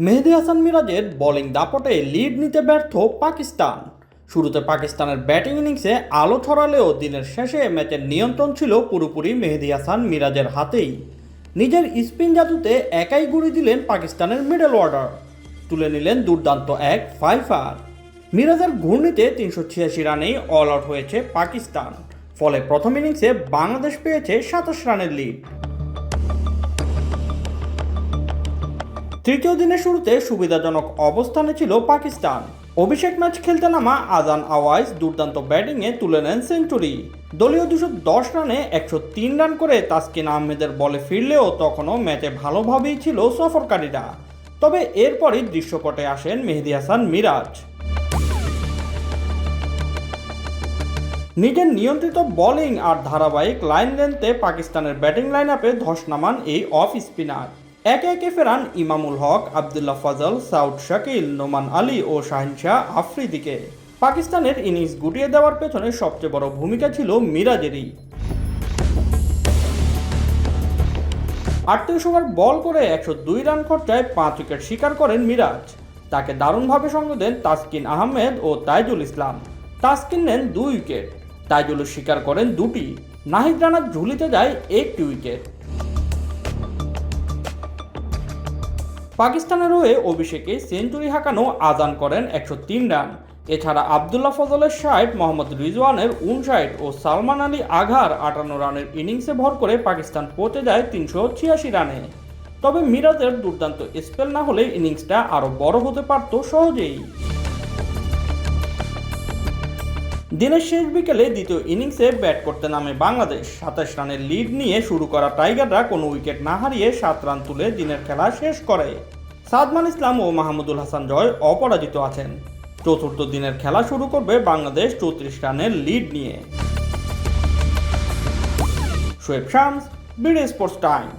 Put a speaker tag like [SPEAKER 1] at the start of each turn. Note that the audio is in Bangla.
[SPEAKER 1] মেহেদী হাসান মিরাজের বোলিং দাপটে লিড নিতে ব্যর্থ পাকিস্তান। শুরুতে পাকিস্তানের ব্যাটিং ইনিংসে আলো ছড়ালেও দিনের শেষে ম্যাচের নিয়ন্ত্রণ ছিল পুরোপুরি মেহেদী হাসান মিরাজের হাতেই। নিজের স্পিন জাদুতে একাই গুড়ি দিলেন পাকিস্তানের মিডল অর্ডার, তুলে নিলেন দুর্দান্ত এক ফাইফার। মিরাজের ঘূর্ণিতে 386 রানেই অল আউট হয়েছে পাকিস্তান। ফলে প্রথম ইনিংসে বাংলাদেশ পেয়েছে 27 রানের লিড। তৃতীয় দিনের শুরুতে সুবিধাজনক অবস্থানে ছিল পাকিস্তান। অভিষেক ম্যাচ খেলতে নামা আজান আওয়াইজ দুর্দান্ত ব্যাটিংয়ে তুলে নেন সেঞ্চুরি। দলীয় 210 রানে 103 রান করে তাসকিন আহমেদের বলে ফিরলেও তখনও ম্যাচে ভালোভাবেই ছিল সফরকারীরা। তবে এরপরই দৃশ্যপটে আসেন মেহেদী হাসান মিরাজ। নিজের নিয়ন্ত্রিত বোলিং আর ধারাবাহিক লাইন লেন্থে পাকিস্তানের ব্যাটিং লাইন আপে ধস নামান এই অফ স্পিনার। একে একে ফেরান ইমামুল হক, আবদুল্লাহ ফজল, সাউদ শাকিল, নোমান আলী ও শাহিন শাহ আফ্রিদিকে। পাকিস্তানের ইনিংস গুটিয়ে দেওয়ার পেছনে সবচেয়ে বড় ভূমিকা ছিল মিরাজেরই। 38 ওভার বল করে 102 রান খরচায় 5 উইকেট শিকার করেন মিরাজ। তাকে দারুণভাবে সঙ্গ দেন তাসকিন আহমেদ ও তাইজুল ইসলাম। তাসকিন নেন 2 উইকেট, তাইজুল শিকার করেন 2টি। নাহিদ রানার ঝুলিতে যায় 1টি উইকেট। পাকিস্তানের হয়ে অভিষেকে সেঞ্চুরি হাঁকানো আজান করেন 103 রান। এছাড়া আবদুল্লাহ ফজলের 60, মোহাম্মদ রিজওয়ানের 59 ও সালমান আলী আঘার 58 রানের ইনিংসে ভর করে পাকিস্তান পৌঁছে যায় 386 রানে। তবে মিরাজের দুর্দান্ত স্পেল না হলে ইনিংসটা আরও বড় হতে পারত সহজেই। দিনের শেষ বিকেলে দ্বিতীয় ইনিংসে ব্যাট করতে নামে বাংলাদেশ। 27 রানের লিড নিয়ে শুরু করা টাইগাররা কোনো উইকেট না হারিয়ে 7 রান তুলে দিনের খেলা শেষ করে। সাদমান ইসলাম ও মাহমুদুল হাসান জয় অপরাজিত আছেন। চতুর্থ দিনের খেলা শুরু করবে বাংলাদেশ 34 রানের লিড নিয়ে। Shoaib Shams, BD sports time.